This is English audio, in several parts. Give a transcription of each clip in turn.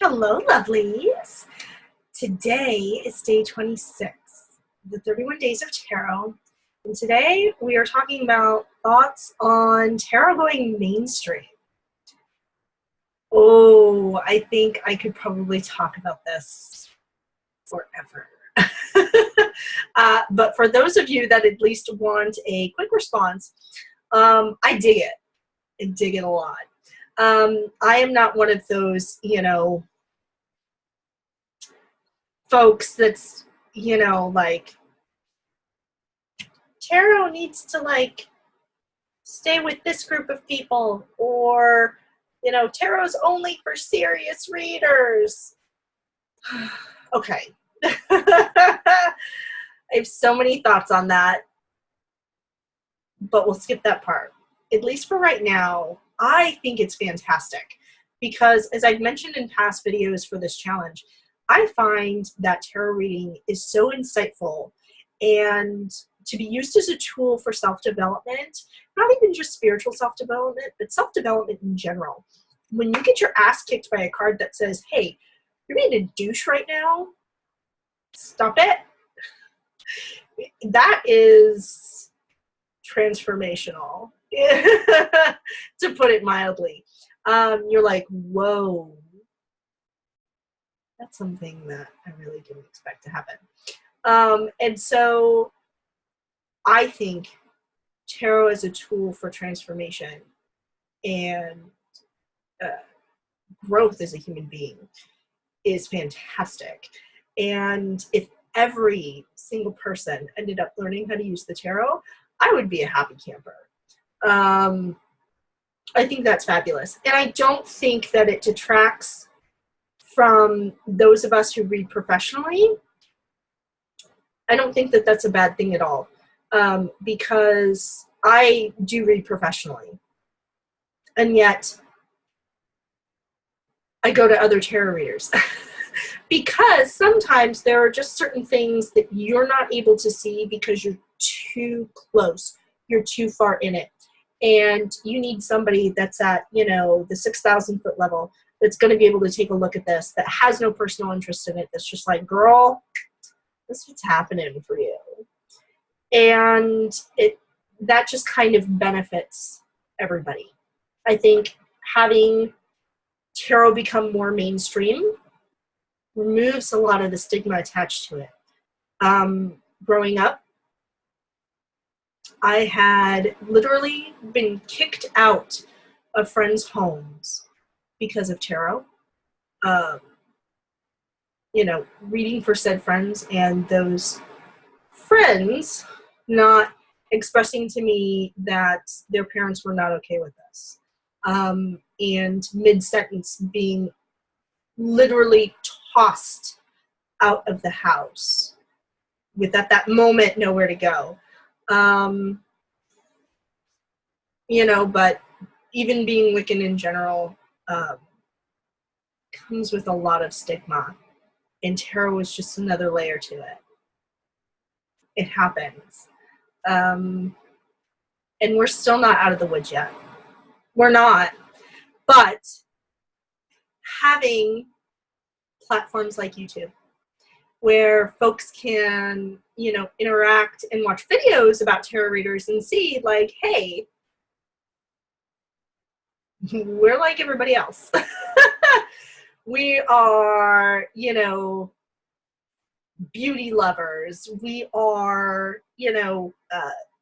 Hello, lovelies. Today is day 26, the 31 days of tarot. And today we are talking about thoughts on tarot going mainstream. Oh, I think I could probably talk about this forever. But for those of you that at least want a quick response, I dig it. I dig it a lot. I am not one of those, folks that's, like, tarot needs to, like, stay with this group of people, or, tarot's only for serious readers. Okay. I have so many thoughts on that, but we'll skip that part. At least for right now, I think it's fantastic because, as I've mentioned in past videos for this challenge, I find that tarot reading is so insightful and to be used as a tool for self-development, not even just spiritual self-development, but self-development in general. When you get your ass kicked by a card that says, hey, you're being a douche right now, stop it. That is transformational, to put it mildly. You're like, whoa. That's something that I really didn't expect to happen. And so I think tarot as a tool for transformation and growth as a human being is fantastic. And if every single person ended up learning how to use the tarot, I would be a happy camper. I think that's fabulous. And I don't think that it detracts from those of us who read professionally. I don't think that that's a bad thing at all, because I do read professionally. And yet, I go to other tarot readers. Because sometimes there are just certain things that you're not able to see because you're too close. You're too far in it. And you need somebody that's at, the 6,000 foot level that's going to be able to take a look at this, that has no personal interest in it, that's just like, girl, this is what's happening for you. And that just kind of benefits everybody. I think having tarot become more mainstream removes a lot of the stigma attached to it. Growing up, I had literally been kicked out of friends' homes because of tarot. Reading for said friends, and those friends not expressing to me that their parents were not okay with this. And mid-sentence being literally tossed out of the house with at that moment nowhere to go. But even being Wiccan in general comes with a lot of stigma, and tarot is just another layer to it. It happens. And we're still not out of the woods yet. We're not. But having platforms like YouTube, where folks can, interact and watch videos about tarot readers and see, like, hey, we're like everybody else. We are, beauty lovers. We are,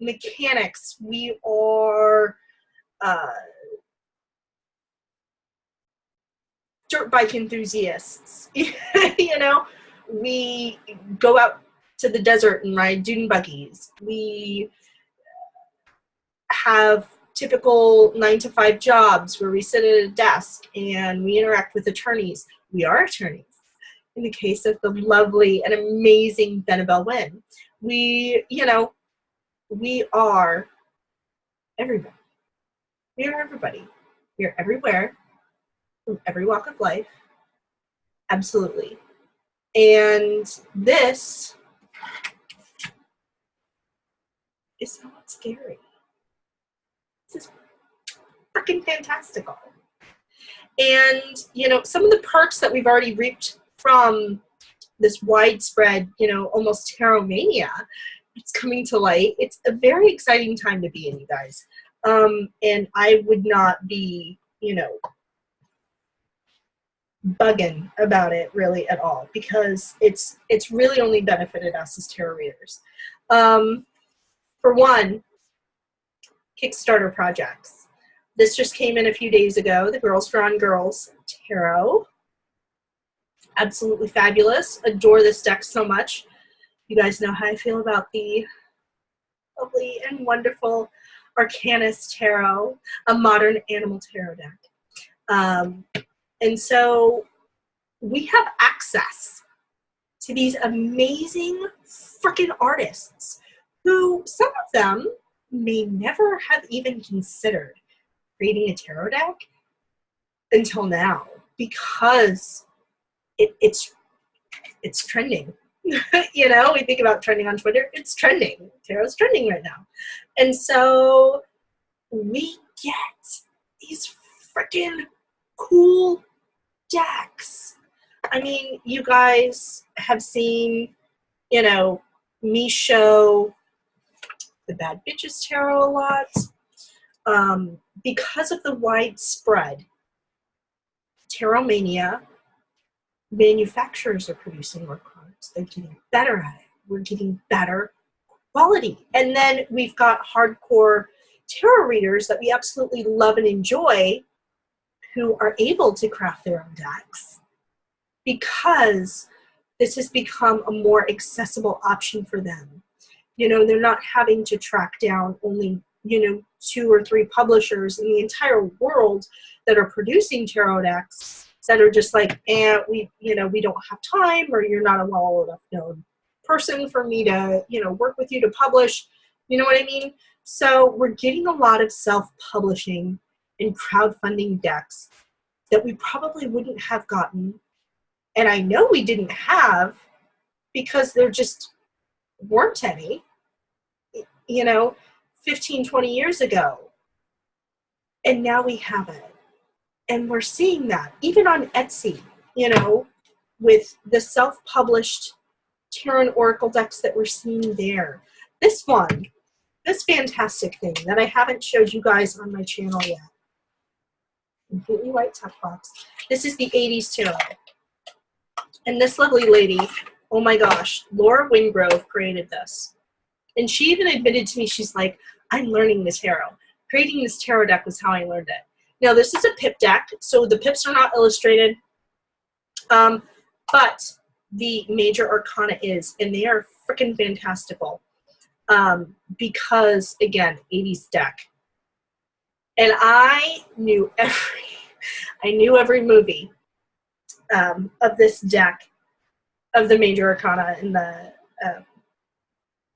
mechanics. We are dirt bike enthusiasts. We go out to the desert and ride dune buggies. We have typical 9-to-5 jobs where we sit at a desk and we interact with attorneys. We are attorneys. In the case of the lovely and amazing Benabel Wynn, we are everybody. We are everybody. We are everywhere, from every walk of life. Absolutely. And this is somewhat scary. This is freaking fantastical. And, you know, some of the perks that we've already reaped from this widespread, you know, almost tarot mania, it's coming to light. It's a very exciting time to be in, you guys. And I would not be, you know, bugging about it really at all, because it's really only benefited us as tarot readers. For one, Kickstarter projects. This just came in a few days ago, the Girls Drawn Girls Tarot. Absolutely fabulous. Adore this deck so much. You guys know how I feel about the lovely and wonderful Arcanist Tarot, a modern animal tarot deck. And so we have access to these amazing freaking artists who, some of them may never have even considered creating a tarot deck until now, because it's trending. You know, we think about trending on Twitter, it's trending. Tarot's trending right now. And so we get these freaking cool decks. I mean, you guys have seen, you know, me show the Bad Bitches Tarot a lot. Because of the widespread tarot mania, manufacturers are producing more cards. They're getting better at it. We're getting better quality. And then we've got hardcore tarot readers that we absolutely love and enjoy, who are able to craft their own decks, because this has become a more accessible option for them. You know, they're not having to track down only, you know, 2 or 3 publishers in the entire world that are producing tarot decks that are just like, we don't have time, or you're not a well enough known person for me to, you know, work with you to publish. You know what I mean? So we're getting a lot of self-publishing and crowdfunding decks that we probably wouldn't have gotten. And I know we didn't have, because there just weren't any, you know, 15, 20 years ago. And now we have it. And we're seeing that even on Etsy, you know, with the self-published tarot and oracle decks that we're seeing there. This one, this fantastic thing that I haven't showed you guys on my channel yet. Completely white tuck box. This is the 80s tarot. And this lovely lady, oh my gosh, Laura Wingrove created this. And she even admitted to me, she's like, I'm learning this tarot. Creating this tarot deck was how I learned it. Now, this is a pip deck, so the pips are not illustrated, but the major arcana is, and they are freaking fantastical, because, again, 80s deck. And I knew every movie of this deck, of the major arcana, and the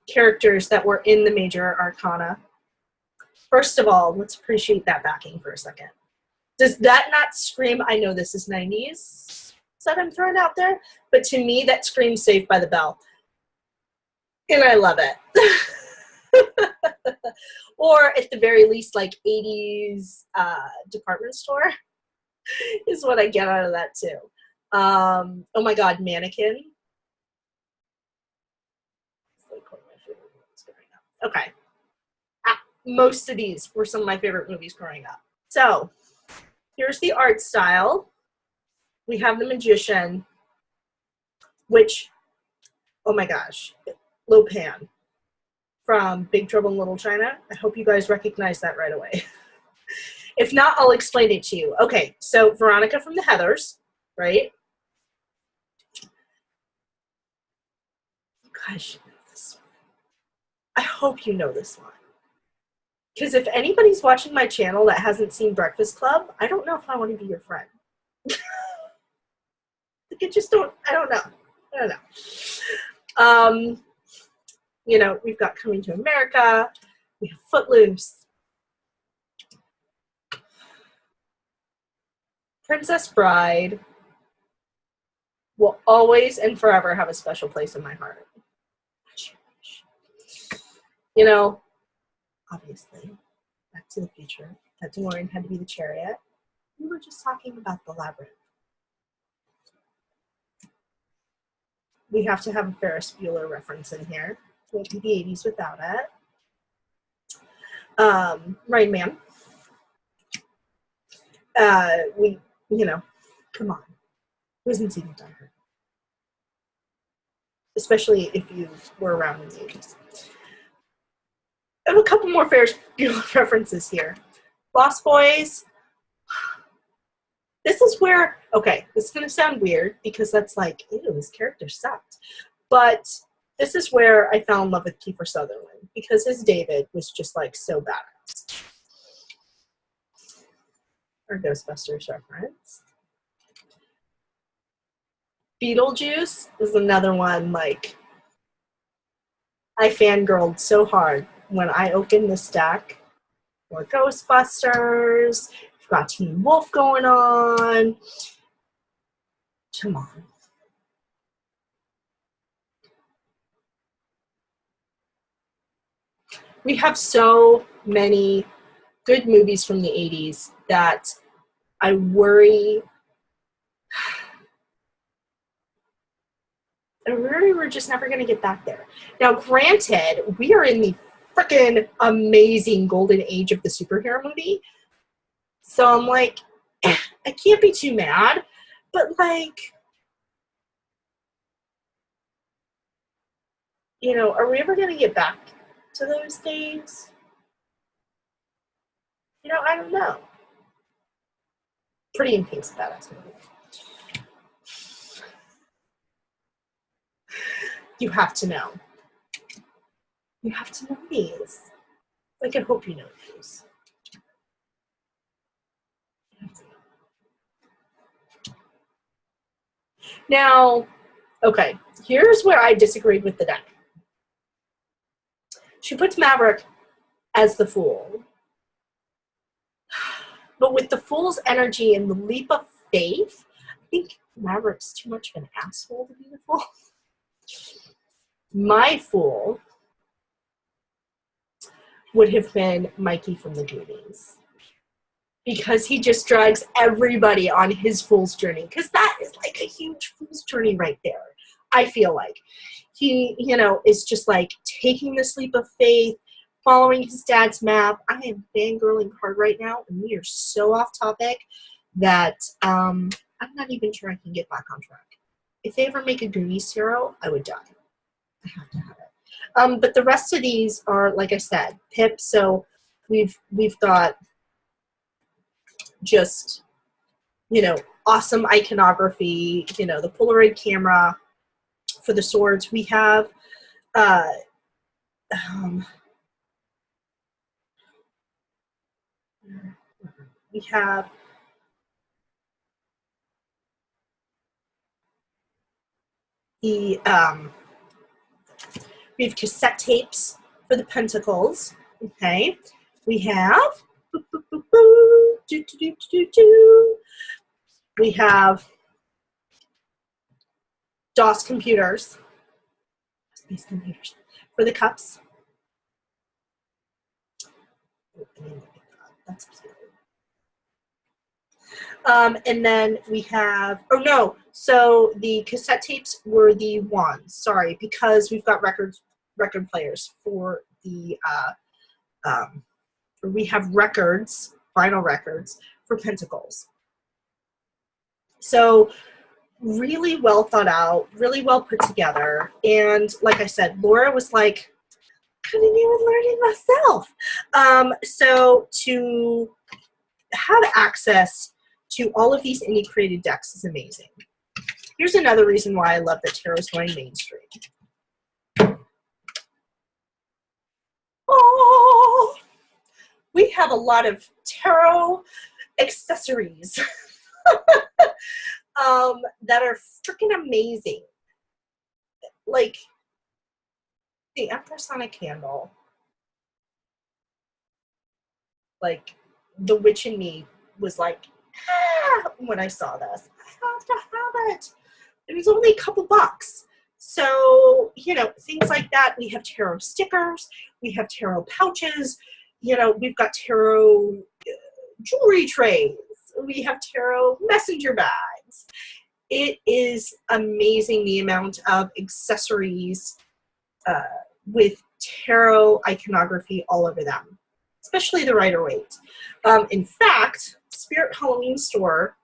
characters that were in the major arcana. First of all, let's appreciate that backing for a second. Does that not scream, I know this is 90s that I'm throwing out there, but to me that screams Saved by the Bell. And I love it. Or at the very least, like 80s department store is what I get out of that too. Oh my God, Mannequin. Okay. Most of these were some of my favorite movies growing up. So here's the art style. We have the Magician, which, oh my gosh, Lopan from Big Trouble in Little China. I hope you guys recognize that right away. If not, I'll explain it to you. Okay, so Veronica from the Heathers, right? You guys should know this one. I hope you know this one. Because if anybody's watching my channel that hasn't seen Breakfast Club, I don't know if I want to be your friend. I don't know. You know, we've got Coming to America. We have Footloose. Princess Bride will always and forever have a special place in my heart. You know, obviously, Back to the Future. That DeLorean had to be the chariot. We were just talking about the labyrinth. We have to have a Ferris Bueller reference in here. Won't be the 80s without it. Rain Man. Come on. Who hasn't seen Die Hard? Especially if you were around in the 80s. I have a couple more Ferris Bueller references here. Lost Boys. This is where, okay, this is going to sound weird because that's like, ew, his character sucked. But this is where I fell in love with Kiefer Sutherland because his David was just like so badass. Our Ghostbusters reference. Beetlejuice is another one, like, I fangirled so hard when I opened the stack. More Ghostbusters, we've got Teen Wolf going on. Come on. We have so many good movies from the 80s that I worry we're just never going to get back there. Now, granted, we are in the freaking amazing golden age of the superhero movie. So I'm like, I can't be too mad, but like, you know, are we ever going to get back to those days? You know, I don't know. Pretty in Pink's a badass movie. You have to know. You have to know these. Like, I hope you know these. Now, okay, here's where I disagreed with the deck. She puts Maverick as the Fool. But with the Fool's energy and the leap of faith, I think Maverick's too much of an asshole to be the Fool. My Fool would have been Mikey from the Goonies. Because he just drags everybody on his fool's journey. Because that is like a huge fool's journey right there. I feel like he, you know, is just like taking this leap of faith, following his dad's map. I am fangirling hard right now, and we are so off topic that I'm not even sure I can get back on track. If they ever make a Goonies hero, I would die. I have to have it. But the rest of these are, like I said, Pip. So we've got just, you know, awesome iconography, you know, the Polaroid camera for the swords. We have we have the we have cassette tapes for the pentacles. Okay, we have we have DOS computers, space computers for the cups. That's cute. And then we have, oh no, so the cassette tapes were the wands, sorry, because we've got record players for the, we have records, vinyl records for pentacles. So really well thought out, really well put together. And like I said, Laura was like, I couldn't even learn it myself. So to have access to all of these indie created decks is amazing. Here's another reason why I love that tarot is going mainstream. Oh, we have a lot of tarot accessories that are freaking amazing. Like the Empress on a candle. Like the witch in me was like, ah, when I saw this. I have to have it. It was only a couple bucks. So, you know, things like that. We have tarot stickers. We have tarot pouches. You know, we've got tarot jewelry trays. We have tarot messenger bags. It is amazing the amount of accessories with tarot iconography all over them, especially the Rider-Waite. In fact, Spirit Halloween Store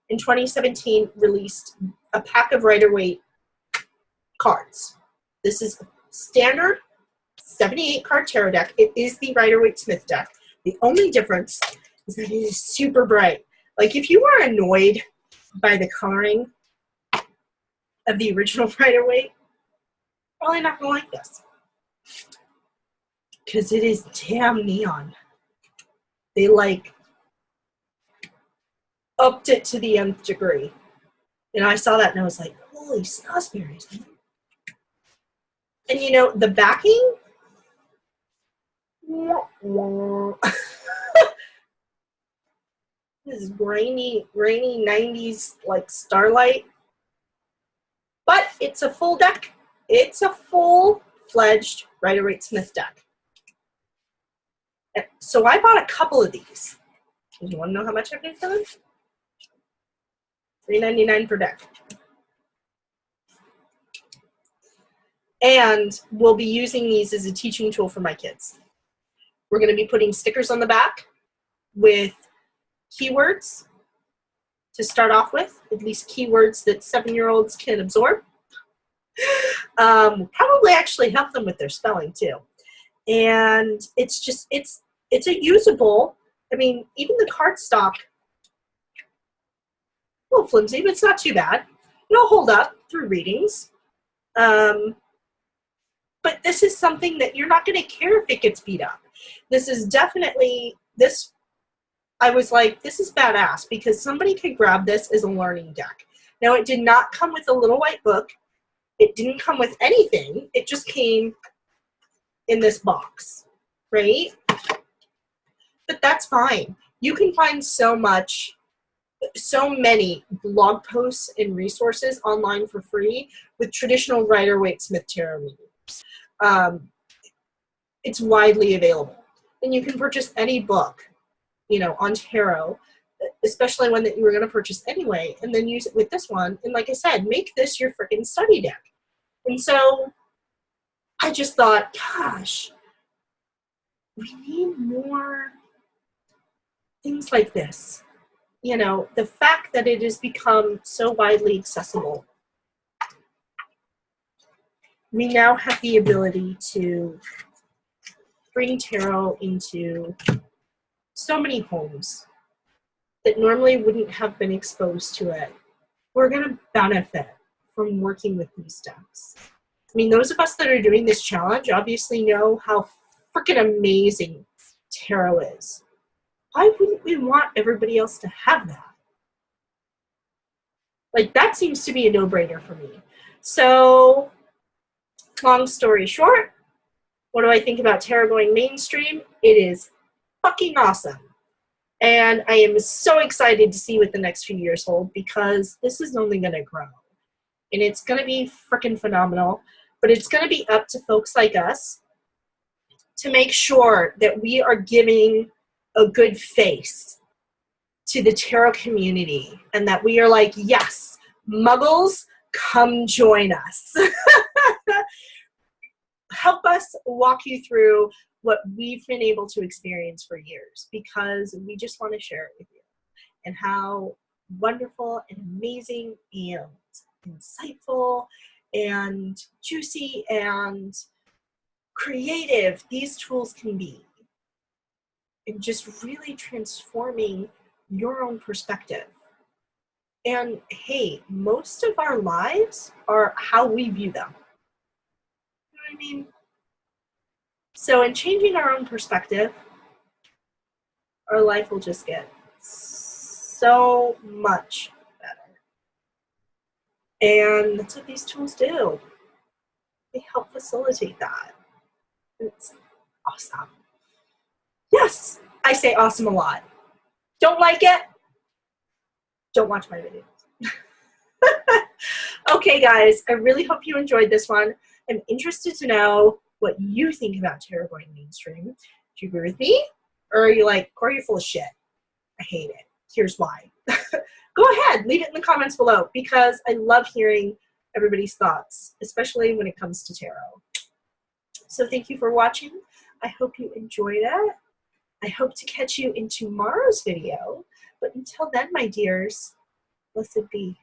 in 2017 released a pack of Rider-Waite cards. This is standard 78 card tarot deck. It is the Rider-Waite Smith deck. The only difference is that it is super bright. Like, if you are annoyed by the coloring of the original Rider-Waite, probably not going to like this, because it is damn neon. They like upped it to the nth degree. And I saw that and I was like, holy snozberries. And you know, the backing, this is grainy 90s like starlight. But it's a full deck. It's a full-fledged Rider-Waite Smith deck. So I bought a couple of these. You want to know how much I paid for them? $3.99 per deck. And we'll be using these as a teaching tool for my kids. We're going to be putting stickers on the back with keywords to start off with, at least keywords that 7-year-olds can absorb. Probably actually help them with their spelling too. And it's just, it's a usable, I mean, even the cardstock, a little flimsy, but it's not too bad. It'll hold up through readings. But this is something that you're not going to care if it gets beat up. This is definitely, this, I was like, this is badass, because somebody could grab this as a learning deck. Now, it did not come with a little white book. It didn't come with anything. It just came in this box, right? But that's fine. You can find so many blog posts and resources online for free with traditional Rider-Waite Smith tarot readings. It's widely available. And you can purchase any book, you know, on tarot, especially one that you were going to purchase anyway, and then use it with this one. And like I said, make this your freaking study deck. And so I just thought, gosh, we need more things like this. You know, the fact that it has become so widely accessible. We now have the ability to bring tarot into so many homes that normally wouldn't have been exposed to it. We're going to benefit from working with these decks. I mean, those of us that are doing this challenge obviously know how freaking amazing tarot is. Why wouldn't we want everybody else to have that? Like, that seems to be a no-brainer for me. So, long story short, what do I think about tarot going mainstream? It is fucking awesome. And I am so excited to see what the next few years hold, because this is only going to grow. And it's going to be freaking phenomenal. But it's going to be up to folks like us to make sure that we are giving a good face to the tarot community, and that we are like, yes, muggles, come join us. Help us walk you through what we've been able to experience for years, because we just want to share it with you, and how wonderful and amazing and insightful and juicy and creative these tools can be, and just really transforming your own perspective. And hey, most of our lives are how we view them. You know what I mean? So in changing our own perspective, our life will just get so much better. And that's what these tools do. They help facilitate that. It's awesome. Yes, I say awesome a lot. Don't like it? Don't watch my videos. Okay, guys, I really hope you enjoyed this one. I'm interested to know what you think about tarot going mainstream. Do you agree with me? Or are you like, Cory, you're full of shit? I hate it. Here's why. Go ahead, leave it in the comments below, because I love hearing everybody's thoughts, especially when it comes to tarot. So thank you for watching. I hope you enjoyed it. I hope to catch you in tomorrow's video. But until then, my dears, blessed be.